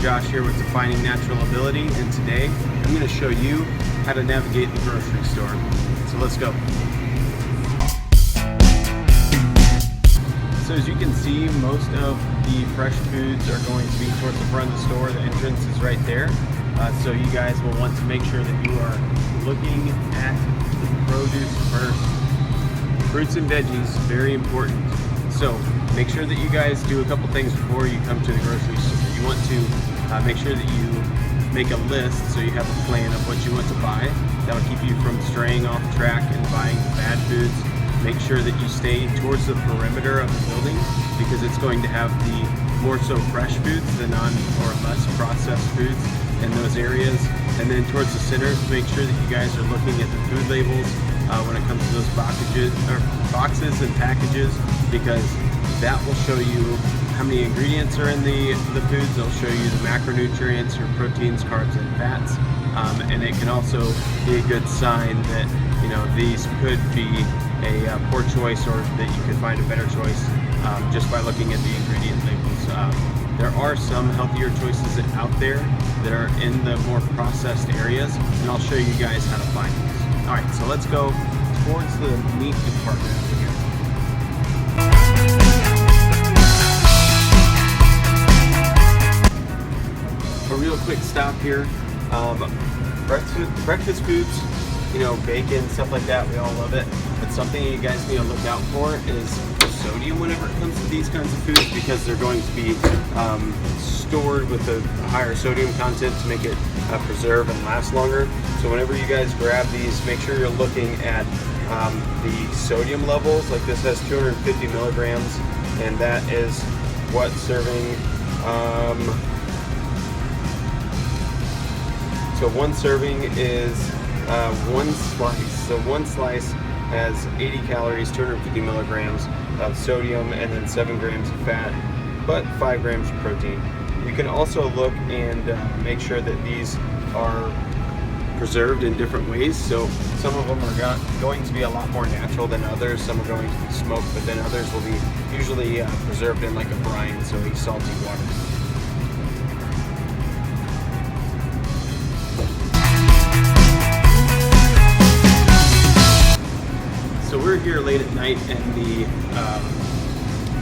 Josh here with Defining Natural Ability, and today I'm going to show you how to navigate the grocery store. So let's go. So as you can see, most of the fresh foods are going to be towards the front of the store. The entrance is right there. So you guys will want to make sure that you are looking at the produce first. Fruits and veggies, very important. So make sure that you guys do a couple things before you come to the grocery store. You want to make sure that you make a list so you have a plan of what you want to buy. That will keep you from straying off track and buying bad foods. Make sure that you stay towards the perimeter of the building because it's going to have the more so fresh foods, the non or less processed foods in those areas. And then towards the center, make sure that you guys are looking at the food labels when it comes to those boxes and packages, because that will show you how many ingredients are in the foods. It'll show you the macronutrients, your proteins, carbs, and fats. And it can also be a good sign that, you know, these could be a poor choice, or that you could find a better choice just by looking at the ingredient labels. There are some healthier choices out there that are in the more processed areas, and I'll show you guys how to find these. All right, so let's go towards the meat department over here. A real quick stop here. Breakfast foods, you know, bacon, stuff like that, we all love it. But something you guys need to look out for is sodium whenever it comes to these kinds of foods, because they're going to be stored with a higher sodium content to make it preserve and last longer. So whenever you guys grab these, make sure you're looking at the sodium levels. Like this has 250 milligrams, and that is what serving. So one serving is one slice. So one slice has 80 calories, 250 milligrams of sodium, and then 7 grams of fat, but 5 grams of protein. You can also look and make sure that these are preserved in different ways. So some of them are going to be a lot more natural than others. Some are going to be smoked, but then others will be usually preserved in like a brine, so a salty water. So we're here late at night, and the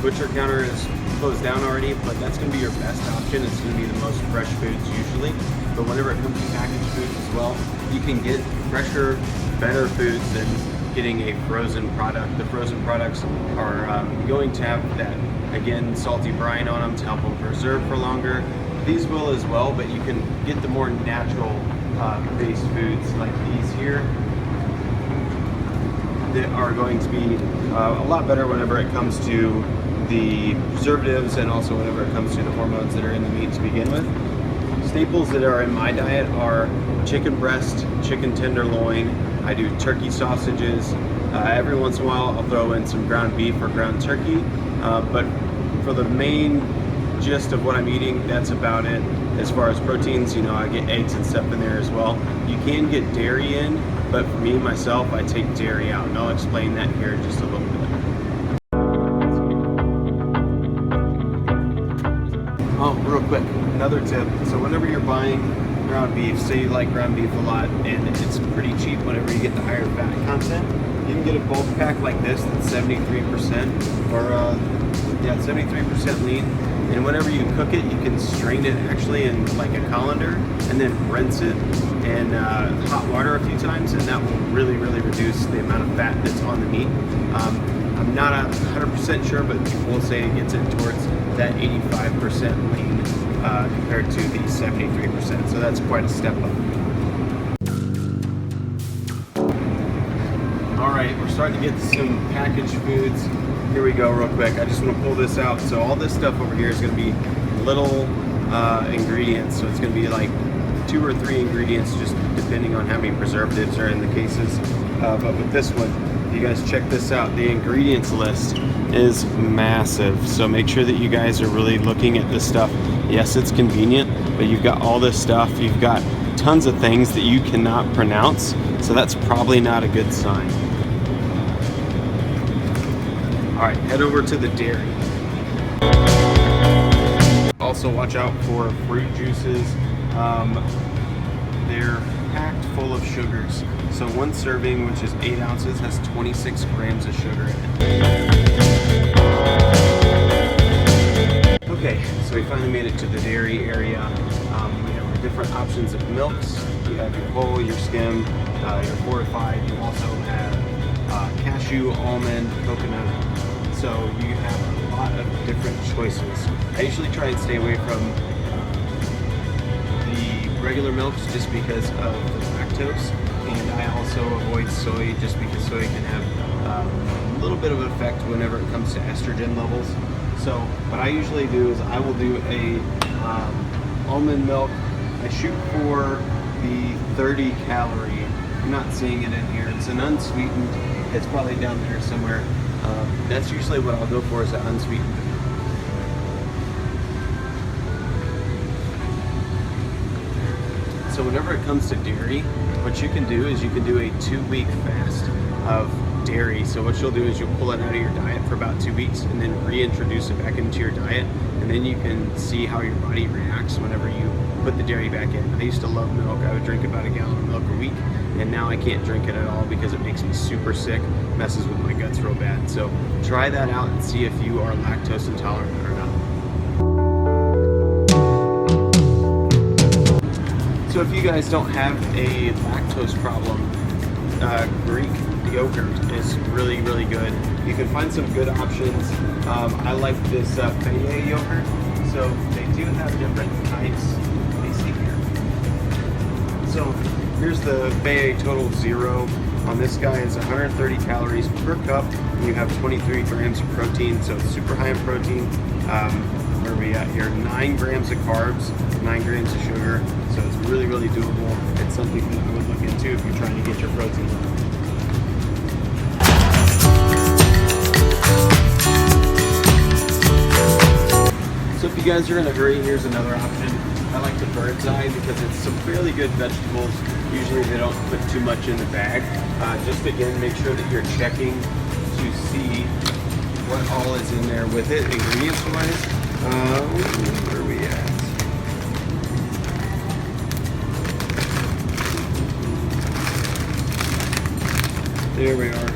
butcher counter is closed down already, but that's going to be your best option. It's going to be the most fresh foods usually. But whenever it comes to packaged foods as well, you can get fresher, better foods than getting a frozen product. The frozen products are going to have that, again, salty brine on them to help them preserve for longer. These will as well, but you can get the more natural based foods like these here that are going to be a lot better whenever it comes to the preservatives, and also whenever it comes to the hormones that are in the meat to begin with. Staples that are in my diet are chicken breast, chicken tenderloin. I do turkey sausages. Every once in a while I'll throw in some ground beef or ground turkey, but for the main gist of what I'm eating, that's about it. As far as proteins, you know, I get eggs and stuff in there as well. You can get dairy in, but for me, myself, I take dairy out, and I'll explain that here in just a little bit. Oh, real quick, another tip. So whenever you're buying ground beef, say you like ground beef a lot, and it's pretty cheap whenever you get the higher fat content, you can get a bulk pack like this that's 73%, or 73% lean. And whenever you cook it, you can strain it actually in like a colander, and then rinse it in hot water a few times, and that will really, really reduce the amount of fat that's on the meat. I'm not 100% sure, but people will say it gets it towards that 85% lean compared to the 73%. So that's quite a step up. All right, we're starting to get to some packaged foods. Here we go real quick. I just want to pull this out. So all this stuff over here is going to be little ingredients. So it's going to be like 2 or 3 ingredients, just depending on how many preservatives are in the cases. But with this one, you guys check this out. The ingredients list is massive. So make sure that you guys are really looking at this stuff. Yes, it's convenient, but you've got all this stuff. You've got tons of things that you cannot pronounce. So that's probably not a good sign. All right, head over to the dairy. also watch out for fruit juices. They're packed full of sugars. So one serving, which is 8 ounces, has 26 grams of sugar in it. Okay, so we finally made it to the dairy area. We have our different options of milks. You have your whole, your skim, your fortified. You also have cashew, almond, coconut. So you have a lot of different choices. I usually try and stay away from the regular milks just because of the lactose, and I also avoid soy just because soy can have a little bit of an effect whenever it comes to estrogen levels. So what I usually do is I will do a almond milk. I shoot for the 30 calorie. I'm not seeing it in here. It's an unsweetened. It's probably down there somewhere. That's usually what I'll go for, is an unsweetened. So whenever it comes to dairy, what you can do is you can do a 2-week fast of dairy. So what you'll do is you'll pull it out of your diet for about 2 weeks and then reintroduce it back into your diet, and then you can see how your body reacts whenever you put the dairy back in. I used to love milk. I would drink about a gallon of milk a week, and now I can't drink it at all because it makes me super sick, messes with my guts real bad. So try that out and see if you are lactose intolerant or not. So if you guys don't have a lactose problem, Greek yogurt is really, really good. You can find some good options. I like this Feyye yogurt. So they do have different types. Let me see here. So here's the Feyye Total Zero. On this guy is 130 calories per cup. You have 23 grams of protein, so it's super high in protein. Where are we at here? 9 grams of carbs, 9 grams of sugar. So it's really, really doable. It's something that I would look into if you're trying to get your protein up. So if you guys are in a hurry, here's another option. I like the bird's eye because it's some fairly good vegetables. Usually they don't put too much in the bag. Just again, make sure that you're checking to see what all is in there with it, ingredients wise. Where are we at? There we are.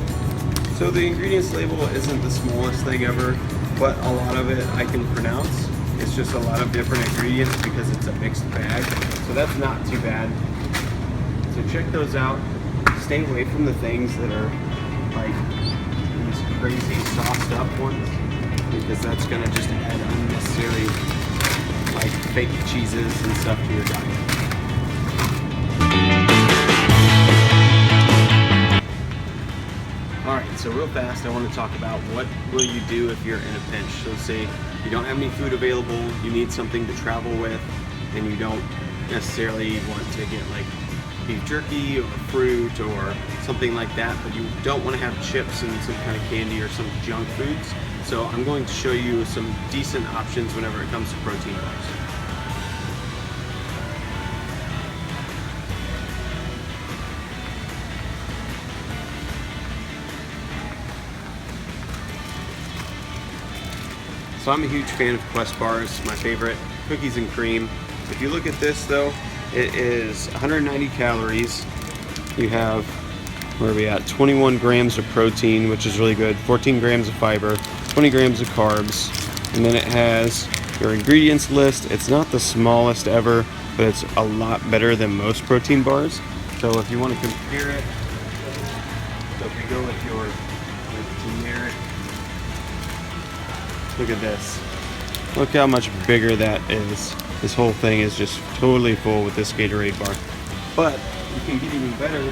So the ingredients label isn't the smallest thing ever, but a lot of it I can pronounce. It's just a lot of different ingredients because it's a mixed bag. So that's not too bad. So check those out. Stay away from the things that are like these crazy sauced up ones, because that's gonna just add unnecessary like fake cheeses and stuff to your diet. Alright, so real fast I want to talk about what will you do if you're in a pinch. So say you don't have any food available, you need something to travel with, and you don't necessarily want to get like beef jerky or fruit or something like that, but you don't want to have chips and some kind of candy or some junk foods. So I'm going to show you some decent options whenever it comes to protein bars. So I'm a huge fan of Quest bars, my favorite, cookies and cream. If you look at this though, it is 190 calories. You have, where are we at, 21 grams of protein, which is really good, 14 grams of fiber, 20 grams of carbs, and then it has your ingredients list. It's not the smallest ever, but it's a lot better than most protein bars. So if you want to compare it, so if we go with your generic, look at this. Look how much bigger that is. This whole thing is just totally full with this Gatorade bar. But you can get even better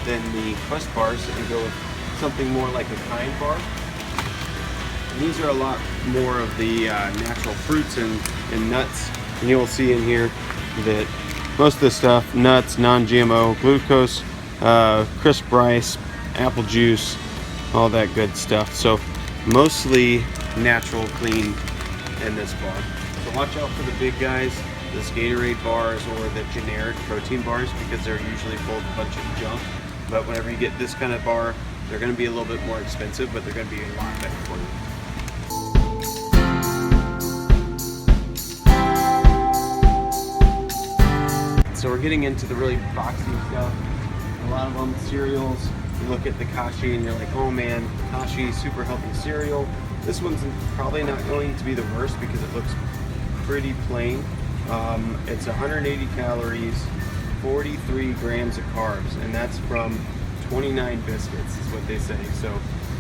than the Quest bars and go with something more like a Kind bar. And these are a lot more of the natural fruits and nuts. And you will see in here that most of the stuff, nuts, non-GMO, glucose, crisp rice, apple juice, all that good stuff. So mostly natural, clean in this bar. So watch out for the big guys, the Gatorade bars or the generic protein bars, because they're usually full of a bunch of junk. But whenever you get this kind of bar, they're going to be a little bit more expensive, but they're going to be a lot better for you. so we're getting into the really boxy stuff. A lot of them cereals. You look at the Kashi and you're like, oh man, Kashi, super healthy cereal. This one's probably not going to be the worst because it looks pretty plain. It's 180 calories, 43 grams of carbs, and that's from 29 biscuits is what they say. So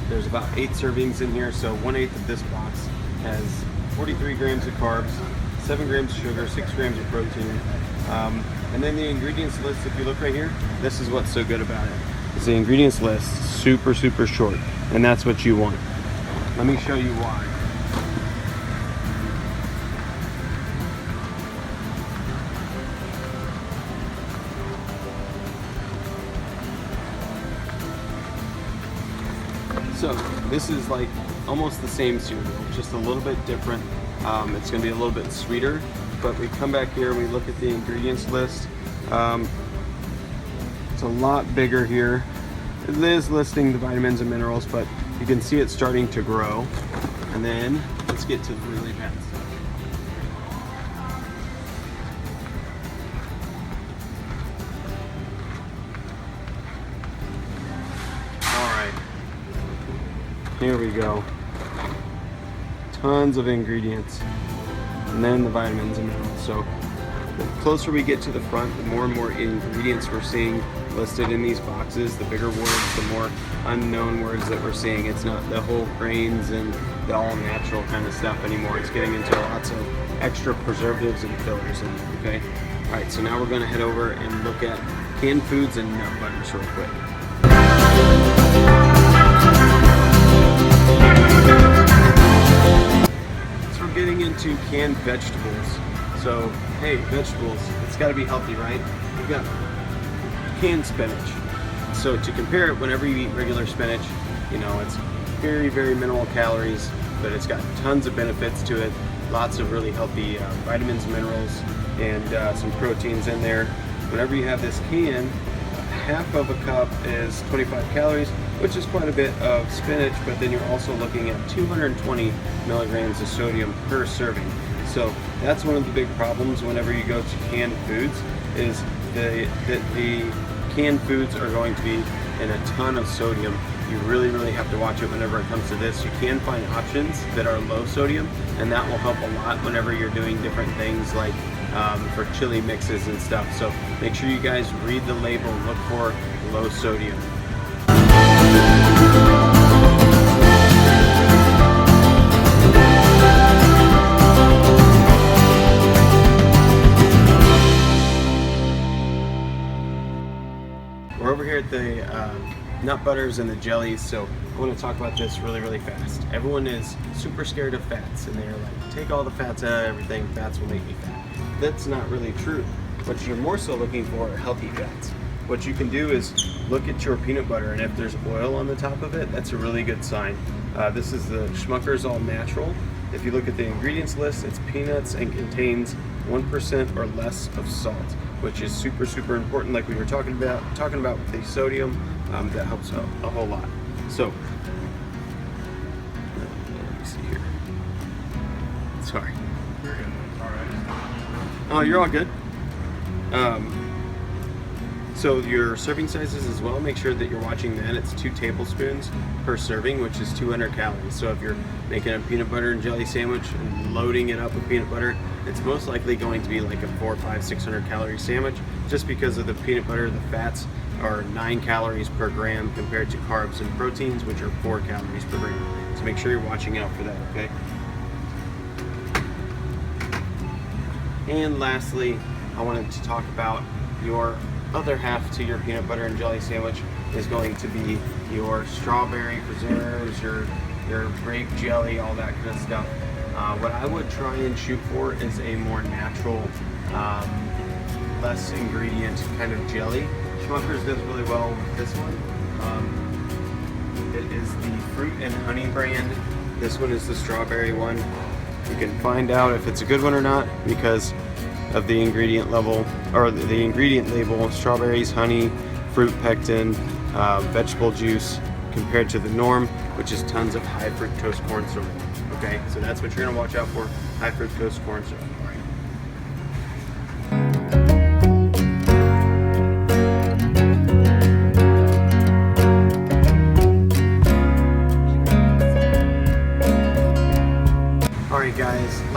there's about 8 servings in here, so 1/8 of this box has 43 grams of carbs, 7 grams of sugar, 6 grams of protein. And then the ingredients list, if you look right here, this is what's so good about it. Is the ingredients list super short, and that's what you want. Let me show you why. So this is like almost the same cereal, just a little bit different. It's going to be a little bit sweeter, but we come back here and we look at the ingredients list. It's a lot bigger here. It is listing the vitamins and minerals, but you can see it starting to grow. And then let's get to the really bad stuff. Here we go. Tons of ingredients. And then the vitamins and minerals. So the closer we get to the front, the more and more ingredients we're seeing listed in these boxes. The bigger words, the more unknown words that we're seeing. It's not the whole grains and the all natural kind of stuff anymore. It's getting into lots of extra preservatives and fillers in there, okay? All right, so now we're gonna head over and look at canned foods and nut butters real quick. So we're getting into canned vegetables. So, hey, vegetables, it's gotta be healthy, right? We've got canned spinach. So to compare it, whenever you eat regular spinach, you know, it's very minimal calories, but it's got tons of benefits to it. Lots of really healthy vitamins, minerals, and some proteins in there. Whenever you have this can, half of a cup is 25 calories, which is quite a bit of spinach, but then you're also looking at 220 milligrams of sodium per serving. So that's one of the big problems whenever you go to canned foods, is that the canned foods are going to be in a ton of sodium. You really have to watch it whenever it comes to this. You can find options that are low sodium, and that will help a lot whenever you're doing different things like for chili mixes and stuff. So make sure you guys read the label and look for low sodium. We're over here at the nut butters and the jellies, so I want to talk about this really fast. Everyone is super scared of fats, and they're like, take all the fats out of everything, fats will make me fat. That's not really true. What you're more so looking for are healthy fats. What you can do is look at your peanut butter, and if there's oil on the top of it, that's a really good sign. This is the Schmucker's All Natural. If you look at the ingredients list, it's peanuts and contains 1% or less of salt, which is super important, like we were talking about with the sodium. That helps a whole lot. So let me see here. Sorry. You're good. All right. Oh, you're all good. So your serving sizes as well, make sure that you're watching that. It's 2 tablespoons per serving, which is 200 calories. So if you're making a peanut butter and jelly sandwich and loading it up with peanut butter, it's most likely going to be like a 400, 500, 600 calorie sandwich, just because of the peanut butter. The fats are 9 calories per gram compared to carbs and proteins, which are 4 calories per gram. So make sure you're watching out for that, okay? And lastly, I wanted to talk about your other half to your peanut butter and jelly sandwich is going to be your strawberry preserves, your grape jelly, all that kind of stuff. What I would try and shoot for is a more natural, less ingredient kind of jelly. Schmucker's does really well with this one. It is the Fruit and Honey brand. This one is the strawberry one. You can find out if it's a good one or not because of the ingredient level, or the ingredient label: strawberries, honey, fruit pectin, vegetable juice, compared to the norm, which is tons of high fructose corn syrup. Okay, so that's what you're gonna watch out for: high fructose corn syrup. All right.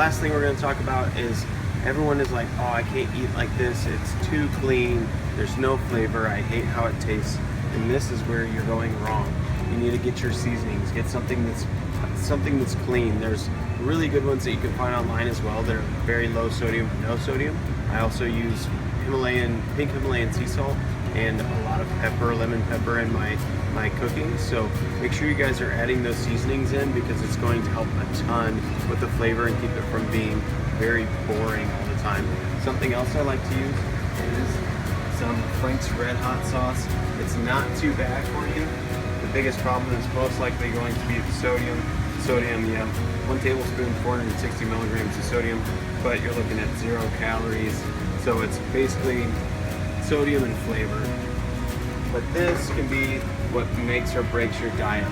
last thing we're going to talk about is everyone is like, oh, I can't eat like this. It's too clean. There's no flavor. I hate how it tastes. And this is where you're going wrong. You need to get your seasonings. Get something that's clean. There's really good ones that you can find online as well that are very low sodium, no sodium. I also use pink Himalayan sea salt and a lot of lemon pepper in my cooking. So make sure you guys are adding those seasonings in because it's going to help a ton with the flavor and keep it from being very boring all the time. Something else I like to use is some Frank's Red Hot sauce. It's not too bad for you. The biggest problem is most likely going to be the sodium. Sodium, yeah, 1 tablespoon, 460 milligrams of sodium, but you're looking at 0 calories. So it's basically sodium and flavor. But this can be what makes or breaks your diet.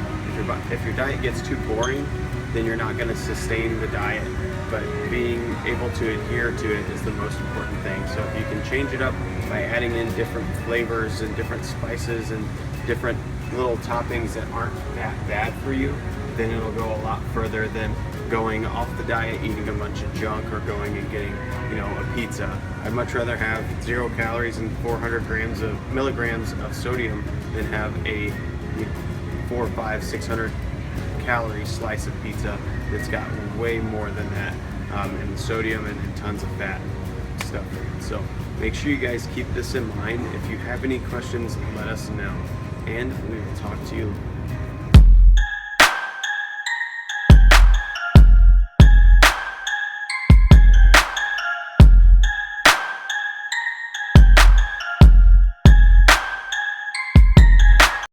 If your diet gets too boring, then you're not going to sustain the diet. But being able to adhere to it is the most important thing. So if you can change it up by adding in different flavors and different spices and different little toppings that aren't that bad for you, then it'll go a lot further than going off the diet, eating a bunch of junk, or going and getting, a pizza. I'd much rather have 0 calories and 400 milligrams of sodium than have a 400, 500, 600 calorie slice of pizza that's got way more than that, and sodium and tons of fat stuff. So make sure you guys keep this in mind. If you have any questions, let us know, and we will talk to you